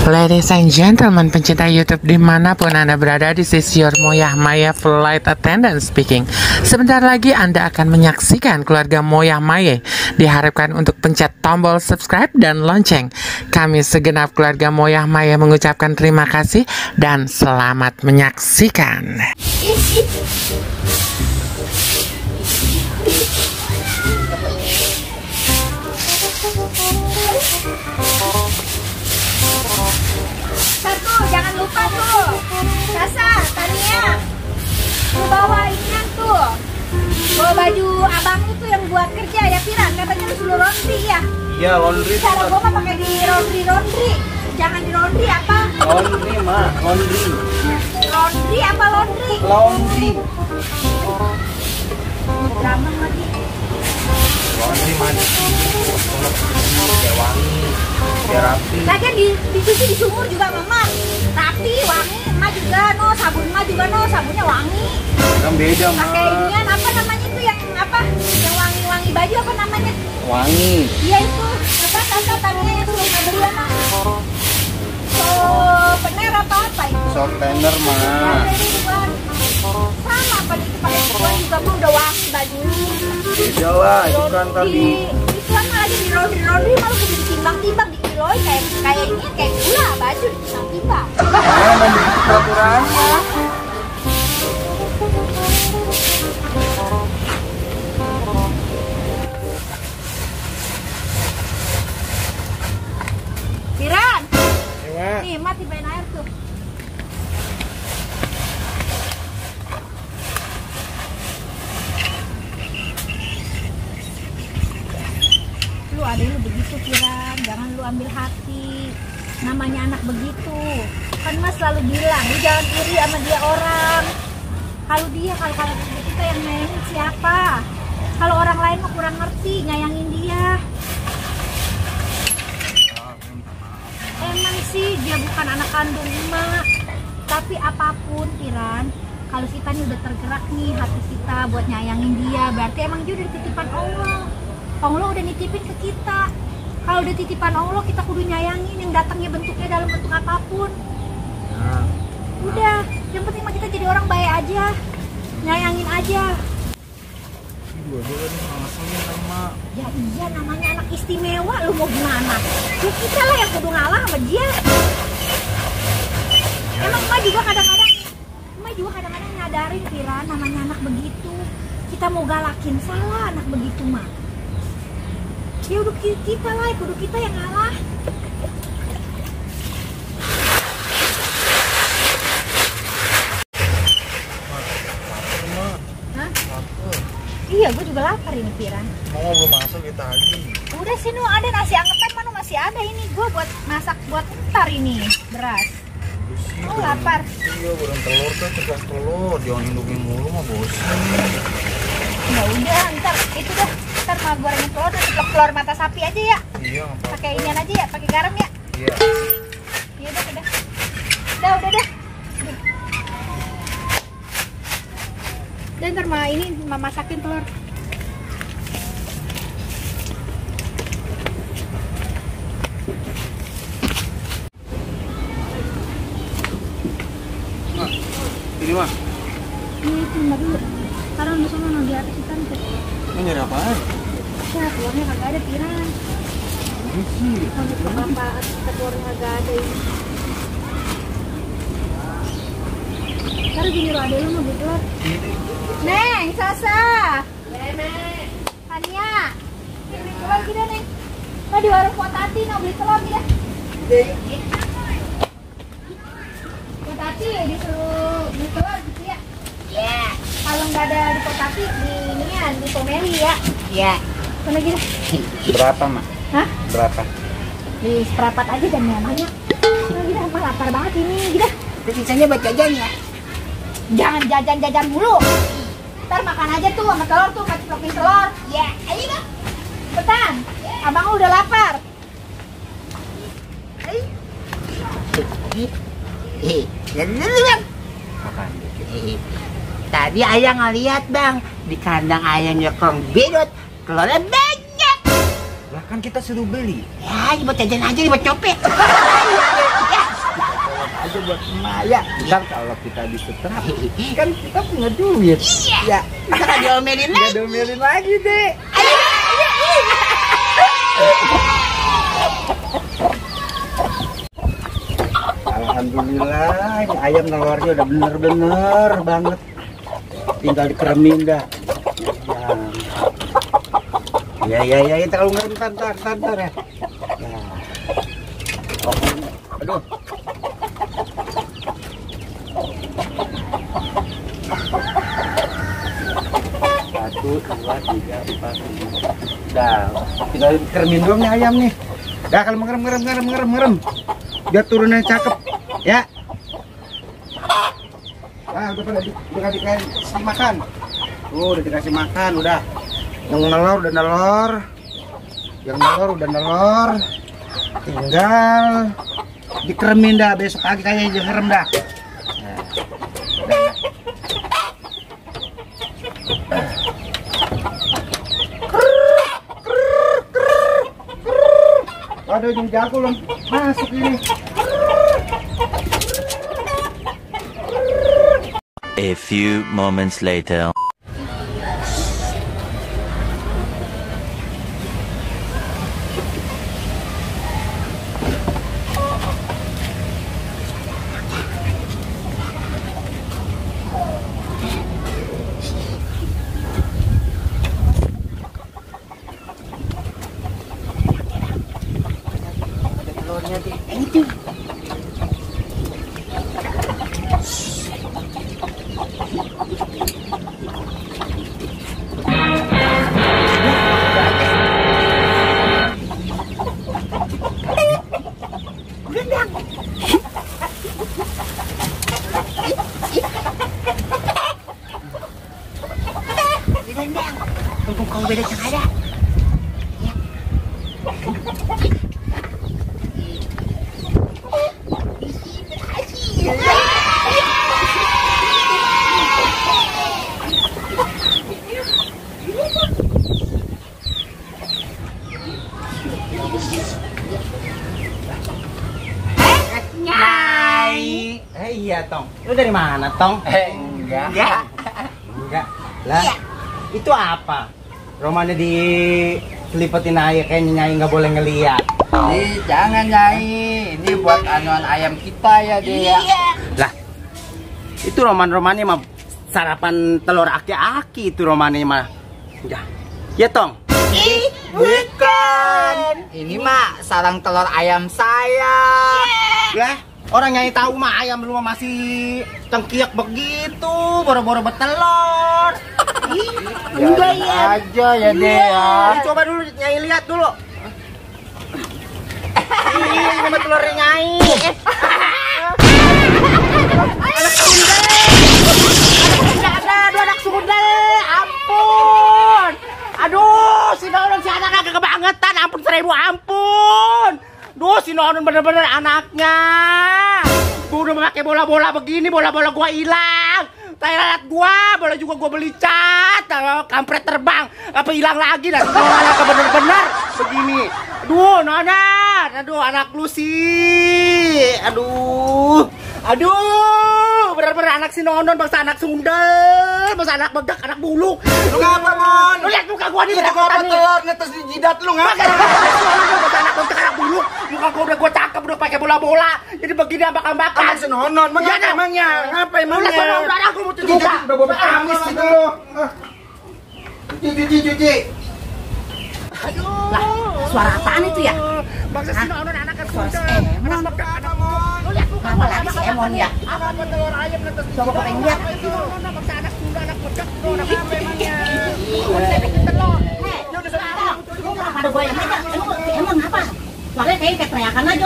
Ladies and gentlemen, pencinta YouTube dimanapun Anda berada, this is your Moyah Maya Flight Attendant speaking. Sebentar lagi Anda akan menyaksikan keluarga Moyah Maya. Diharapkan untuk pencet tombol subscribe dan lonceng. Kami segenap keluarga Moyah Maya mengucapkan terima kasih dan selamat menyaksikan. Jangan lupa tuh, Sasa, Tania, lu bawa inian tuh, bawa baju abang lu tuh yang buat kerja ya, Piran, katanya lu suruh laundry ya? Iya, laundry. Cara gua mah pakai di laundry, jangan di laundry apa? Laundry, Mak, laundry. Laundry apa laundry? Laundry. Drama lagi. Laundry mandi, biar wangi, biar rapi. Lagian dicuci di sumur juga mama, rapi, wangi, emak juga no, sabun emak juga no, sabunnya wangi. Kan beda, Mak. Pakai inian apa namanya itu yang apa? Yang wangi-wangi baju apa namanya? Wangi. Iya itu, apa Sasa Tania yang suruh beli apa? Pener apa itu? Sortener, Mak. Sama apa itu pakai sebuah juga mah udah wangi baju. Beda lah, itu kan tadi. Itu kan lagi di laundry malu kudu ditimbang-timbang di kiloin kayak ini kayak gula baju ditimbang-timbang. Emang begitu peraturannya. Piran, Iya. nih Mat tibain air tuh. Lu ada lu begitu Piran, jangan lu ambil hati. Namanya anak begitu. Kan Mas selalu bilang, lu jangan iri sama dia orang. Kalau kita yang nyayangin siapa? Kalau orang lain mah kurang ngerti nyayangin dia. Emang sih dia bukan anak kandung emak. Tapi apapun Piran, kalau kita nih udah tergerak nih hati kita buat nyayangin dia, berarti emang dia udah titipan Allah. Allah udah nitipin ke kita. Kalau udah titipan Allah, kita kudu nyayangin yang datangnya bentuknya dalam bentuk apapun. Nah. Udah, yang penting mah kita jadi orang baik aja, nyayangin aja. Dua-dua nih langsungnya kan, Mak. Ya iya, namanya anak istimewa, lu mau gimana? Ya kita lah yang kudu ngalah sama dia. Emang emak juga kadang-kadang nyadarin Piran, namanya anak begitu. Kita mau galakin salah anak begitu mah. Ya udah kita lah, kudu kita yang ngalah. Hah? Iya, gue juga lapar ini Piran. Mau belum masuk kita lagi. Udah sih Nu, ada nasi angetan mana masih ada ini. Gue buat masak buat ntar ini beras. Oh lapar. Iya, goreng telur tuh, ceplok telur. Jangan hidupin mulu mah bosan. Ya udah, ntar itu dah. Ntar mau goreng telur dan ceplok telur mata sapi aja ya. Iya, nggak apa-apa. Pakai inian aja ya, pakai garam ya. Iya. Iya udah. Udah dah. Dan ntar ini masakin telur. Mak, ini mah. Ini tunggu dulu. Sekarang di sana di atas ikan tuh. Mau nyari apaan? Ya telurnya kagak ada Piran. Ini sih. Kalau bapak telurnya kagak ada ini. Ntar gini loh, ada lu mau beli telur. Neng, Sasa. Nenek. Tania. Beli telur kita, Neng. Nah di warung Potati, mau beli telur kita. Potati disuruh beli telur gitu ya. Iya. Kalau nggak ada di Potati, di inian, di Pomeli ya. Iya. Mana gitu? Berapa, Mak? Hah? Berapa? Di seperapat aja dan banyak. Nah gitu, emang lapar banget ini gitu. Terus sisanya buat jajan ya? Jangan jajan-jajan mulu. Ntar makan aja tuh sama telur tuh, sama ceplokin telur. Ya, ayo dong. Cepetan, abang udah lapar. Jadi dulu bang. Apaan? Tadi ayah ngeliat bang, di kandang ayam nyokong bedot, telurnya banyak. Lah kan kita suruh beli. Ya, buat jajan aja, buat copet. aja buat Maya. Ntar kalau kita disetrap, kan kita punya duit. Iya. Kita diomelin lagi. Nggak diomelin lagi deh. Alhamdulillah, ini ayam telurnya udah bener-bener banget. Tinggal dikeremin dah. Ya, kalau nggak ntar ya. Oke, aduh. Satu, dua, tiga, empat, lima. Dah, tinggal keremin doang nih ayam nih. Dah, kalau ngerem. Biar turunnya cakep, ya. Udah dikasih makan. Udah dikasih makan, udah. Yang nelor udah nelor. Yang nelor udah nelor. Tinggal dikeremin dah, besok pagi kayaknya dikerem dah. Ada ujung jago loh, masuk ini. A few moments later. Tunggu kau beda yang ada. Iya Tong, lu dari mana Tong? Enggak. Lah, itu apa? Romannya diselipetin air kayaknya Nyai nggak boleh ngeliat. Jangan Nyai, ini buat anuan ayam kita ya dia. Lah, itu romannya mah sarapan telur aki-aki itu romannya mah. Ya Tong. Bukan. Ini mah sarang telur ayam saya. Lah, orang Nyai tahu mah ayam lu mah masih cengkiak begitu, boro-boro betelur. Enggak ya aja ya deh ya. Coba dulu Nyai lihat dulu. Ini sama telurnya Nyai. Anak sundel. Ada dua anak sundel. Ampun. Aduh, si Nonon si anak agak kebangetan. Ampun 1000 ampun. Duh, si Nonon bener-bener anaknya. Gua udah pakai bola-bola begini, bola-bola gua hilang. Tai lalat gua, bola juga gua beli cat. Kampret terbang, apa hilang lagi dah. Anaknya bener-bener begini. Aduh, Nonon. Aduh, anak lu sih. Aduh. Bener-bener anak si Nonon, bangsa anak sundel, bangsa anak bedak, anak buluk. Lu ngapa, Mon? Lu lihat muka gua nih, Kita gua telur ngetes di jidat lu ngapa? bangsa anak bedak, anak buluk. Muka gua udah gua cakep, udah pakai bola-bola. Jadi begini ambak-ambakan. Anak si Nonon, mengapa emangnya? Ngapa emangnya? Udah aku mau cuci. Udah bawa amis gitu lu. Cuci. Lah, suara apaan itu ya? Bangsa si Nonon anak Suara si sundel. Emon. Lu lihat muka Apa gua, lagi si Emon ya? apa telur ayam ngetes di Coba jidat. pengen lihat. Si Nonon bangsa anak sundel, anak bedak. Udah apa emangnya? Udah bikin telur. Ada gua yang megang. Emang apa? Suaranya kayak teriakan aja.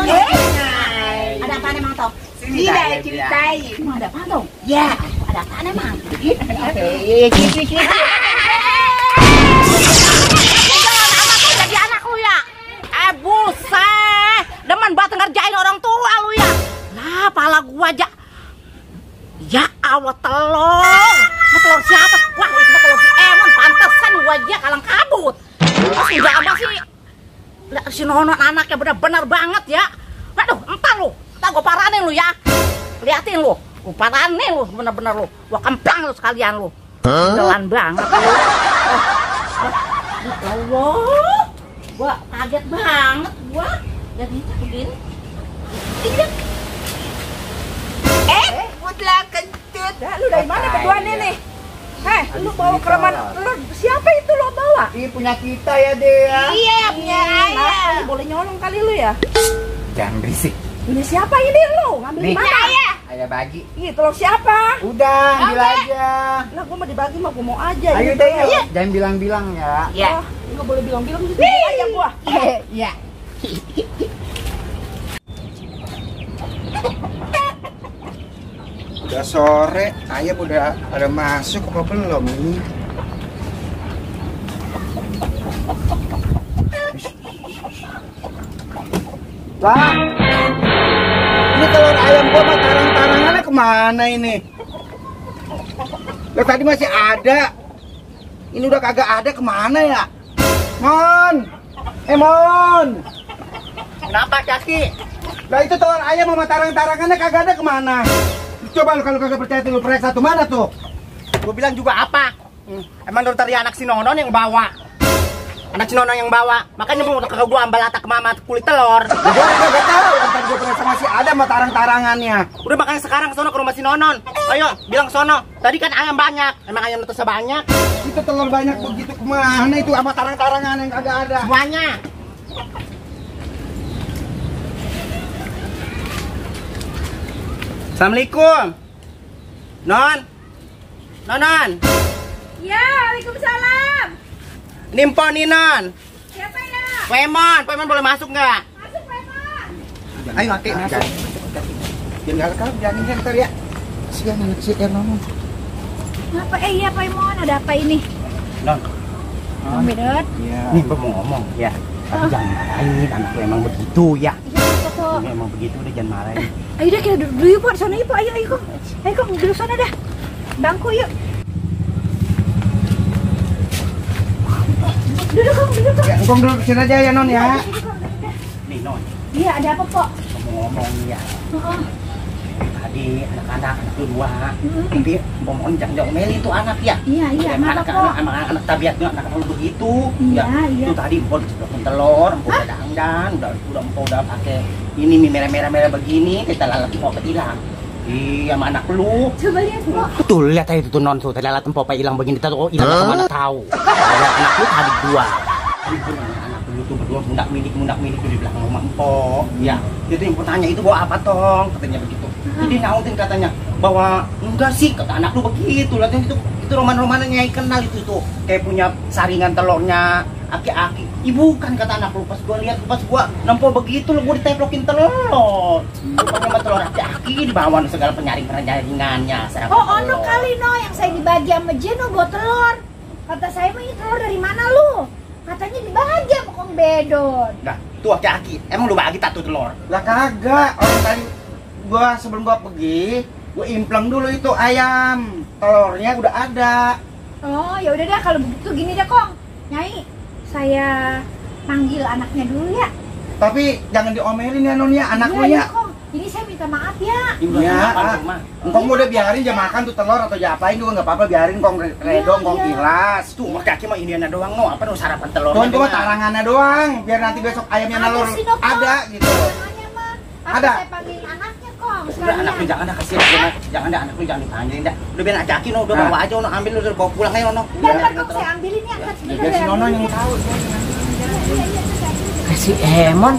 Ada apaan emang Tok? Tidak ceritain. Emang ada apaan Tok? Ya. Ada apaan emang? Jadi anak lu ya? Buset, demen banget ngerjain orang tua lu ya. Lah, pala gua aja. Ya Allah, telur. Telur siapa? Wah, itu mah telur si Emon. Pantesan gua aja kalang kabut. Terus udah apa sih? Lah, si Nonon anaknya bener-bener banget ya. Waduh, entar lu. ntar gue paranin lu ya. Liatin lu, gue paranin lu bener-bener lu. Gue kemplang lu sekalian lu. Jalan banget lu. Allah, gue kaget banget gue. Jadi begini. Putlah kentut. Lu dari mana berdua nih? Lu bawa ke rumah lu siapa itu lo bawa? Ini punya kita ya, Dea. Iya, punya ayah. Lu boleh nyolong kali lu ya? Jangan berisik. Ini siapa ini lu? Ngambil di Nih. mana? Ayah bagi. Ih, tolong siapa? Udah, ambil aja. Lah gua mau dibagi mah gua mau aja. Ayo gitu. deh, yuk. Jangan bilang-bilang ya. Ya. Oh, nggak boleh bilang-bilang gitu aja gua. Iya. Udah sore, ayam udah ada masuk apa belum nih? Lah, ini telur ayam gua mah tarang-tarangannya kemana ini? Loh, tadi masih ada. Ini udah kagak ada, kemana ya? Mon! Mon! Kenapa Kaki? Lah itu telur ayam sama tarang-tarangannya kagak ada, kemana? Coba lu kalau kagak percaya lu periksa tuh, mana tuh? Gue bilang juga apa? Emang dari anak si Nonon yang bawa. Anak si Nonon yang bawa. Makanya mau kakak gue ambil atak mama kulit telur. Gua kagak tahu, kan gua periksa masih ada sama tarang-tarangannya. Udah makanya sekarang sono ke rumah si Nonon. Ayo, bilang sono. Tadi kan ayam banyak. Emang ayam itu sebanyak? Itu telur banyak begitu kemana itu sama tarang-tarangan yang kagak ada? Semuanya. Assalamualaikum. Non. Nonon. Ya, waalaikumsalam. Ini Mpok nih, Non. Siapa ya? Pemon boleh masuk nggak? Masuk, Memon. Ayo, Aki, masuk. Biar nggak lekang, jangan ini ntar ya. Kasihan anak si Ernono. Apa? Iya, Pak Imon, ada apa ini? Non. Bang Bedot. Iya. Nih, gue mau ngomong ya. Tapi jangan marahin, anak lu emang begitu ya. Iya, apa, Pok? Ini emang begitu, udah jangan marahin. Ayo deh, kita duduk yuk, Pak. Di sana yuk, Pak. Ayo, Kong. Ayo, Kong, duduk sana dah. Bangku yuk. Duduk, Kong, duduk, Kong. Ya, engkong duduk sini aja ya, Non ya. Duduk, Kong, duduk dah. Nih, Non. Iya, ada apa, Pok? Ngomong ya. Heeh. Tadi anak-anak lu dua. Tapi ngomong jangan meli itu anak ya. Iya, iya, Anak kenapa, Pok? anak tabiatnya anak lu begitu. Iya, Ya. iya. Itu tadi empok dicedotin telur, empok udah dandan, udah empok udah pakai ini mie merah-merah begini, kita lalat empok hilang. Iya, sama anak lu. Coba lihat, Pok. Betul, lihat aja itu non tuh, tadi lalat empok hilang begini, tahu hilang kemana tahu. Lihat anak lu tadi dua. Itu anak lu tuh berdua mundak milik tuh di belakang rumah empok. Ya, itu yang tanya itu bawa apa tong? Katanya begitu. Jadi nautin katanya bahwa enggak sih kata anak lu begitu. Lihat itu roman-romannya Nyai kenal itu tuh. Kayak punya saringan telurnya aki-aki. Ibu kan kata anak lu pas gua nempel begitu lu gua diteplokin telur. Rupanya sama telur aki-aki dibawa segala penyaringannya. Oh, ono kali no yang saya dibagi sama Jeno buat telur. Kata saya mah ini telur dari mana lu? Katanya dibagi sama Kong Bedot. Nah, tuh aki-aki. Emang lu bagi satu telur? Lah kagak, orang tadi sebelum gua pergi, gua impleng dulu itu ayam. Telurnya udah ada. Oh, ya udah dah kalau begitu gini deh, Kong. Nyai, saya panggil anaknya dulu ya. Tapi jangan diomelin ya, Non ya, anak lu Iya, ya. Kong. Ini saya minta maaf ya. Ibu Iya, mah. engkong udah biarin aja makan tuh telur atau apain juga nggak apa-apa, biarin kong redo, kong iya. kilas. Tuh, kaki mah iniannya doang no, apa no sarapan telur. Tuhan cuma tarangannya doang, biar nanti besok ayamnya Ada nalur sih, no, Kong. ada gitu. Namanya mah. Apa Ada. saya panggil anaknya, Kong. Udah anak lu jangan dah kasihan jangan dah anak lu jangan dipanggilin dah. Udah biar ajakin no, udah bawa aja no, ambil lu udah bawa pulang aja no. Bentar, Kong, saya ambilin ya. Angkat Ya, sebentar biar si ya. Nono yang tahu. Si Emon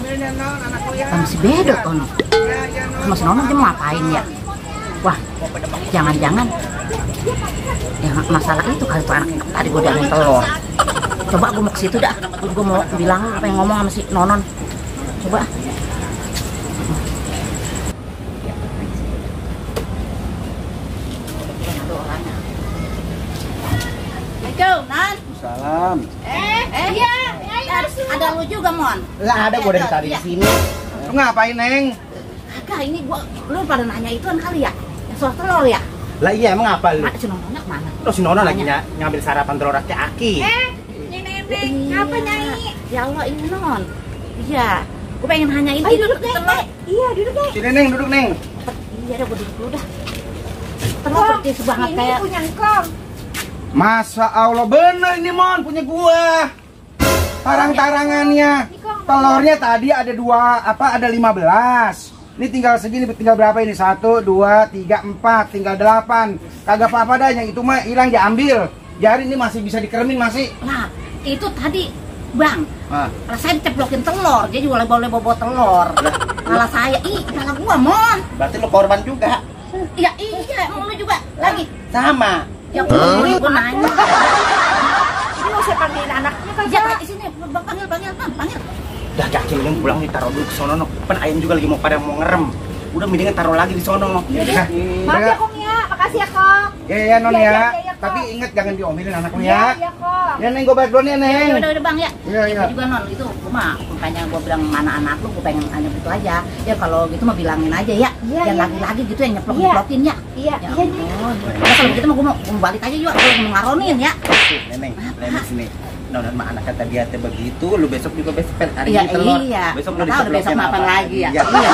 sama si Bedot ono. Sama si Nono dia mau ngapain ya? Wah, jangan-jangan ya masalah itu kali tuh anak tadi gue diambil telur. Coba gue mau ke situ dah. Gue mau bilang apa yang ngomong sama si Nonon. Coba. Assalamualaikum, Nan. Salam. Iya, Nyai masuk. Ada lu juga, Mon? Lah ada gua dari tadi di sini. Lu ngapain, Neng? Kagak, ini gua lu pada nanya ituan kali ya? Yang soal telur ya? Lah iya emang apa lu? Si Nononnya kemana? Terus si Nono lagi ngambil sarapan telur aki-aki. Ini Neng, apa Nyai? Ya Allah, ini Non. Iya. Gue pengen nanyain Ayo itu duduk deh. telur. Iya duduk deh. Sini Neng, duduk Neng. Iya dah, gue duduk dulu dah. Telur percis banget Ini kayak. punya engkau. Masa Allah bener ini Mon punya gua. Tarang-tarangannya. Telurnya tadi ada ada 15. Ini tinggal segini, tinggal berapa ini? 1, 2, 3, 4, tinggal 8. Kagak apa-apa dah, yang itu mah hilang diambil. Jari ini masih bisa dikeremin masih. Nah, itu tadi Bang, Ah. saya ceplokin telur, dia juga boleh bawa telur. Malah saya, malah gua Mon. Berarti lo korban juga. Iya, lu juga lagi. Sama. Ya gua nanya. Ini mau saya panggilin anaknya kan? Ya, di sini panggil. Dah Jaki mending pulang nih, taruh dulu ke sono. Kan ayam juga lagi mau ngerem. Udah mendingan taruh lagi di sono. Maaf ya Kong ya, makasih ya Kong. Ya Non Iya, ya. iya, Kong. Tapi ingat jangan diomelin anakmu Iya, ya. iya Kong. Ya Neng, gue balik dulu nih Neng. Udah Bang ya. Iya. Gua juga Non itu gua mah makanya gua bilang mana anak lu, gua pengen hanya gitu aja. Ya kalau gitu mah bilangin aja ya. Iya, Yang iya, lagi-lagi gitu yang Iya. nyeplok-nyeplokin ya. Iya, Ya iya nih. ampun. Ya kalau gitu mah gua mau balik aja juga, gua mau ngaronin ya. Neneng, sini. Nah, mah anak kata dia begitu, lu besok juga besok hari Iya, ini telur. iya. Besok Nggak tahu besok mapan lagi ya. Iya. Udah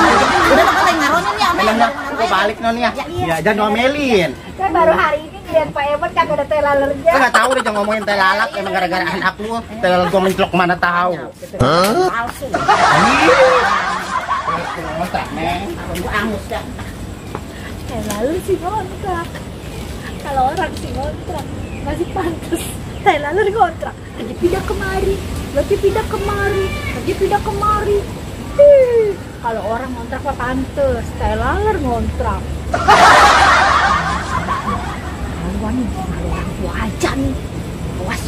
lo kata ngaronin ya, Iya, gua balik Non ya. Iya, jangan ngomelin. Saya baru hari ini ngeliat Pak Eman kagak ada teh lalernya. Gua enggak tahu deh jangan ngomongin teh lalat emang gara-gara anak lu. Teh lalat gua mencelok mana tahu. palsu. Ngontrak, Neng. Gua angus dah. Lalu sih ngontrak. Kalau orang sih ngontrak masih pantas. Teh laler ngontrak. Lagi pindah kemari. Kalau orang ngontrak mah pantas. Teh laler ngontrak. Lawan nih, orang tua aja nih. Awas.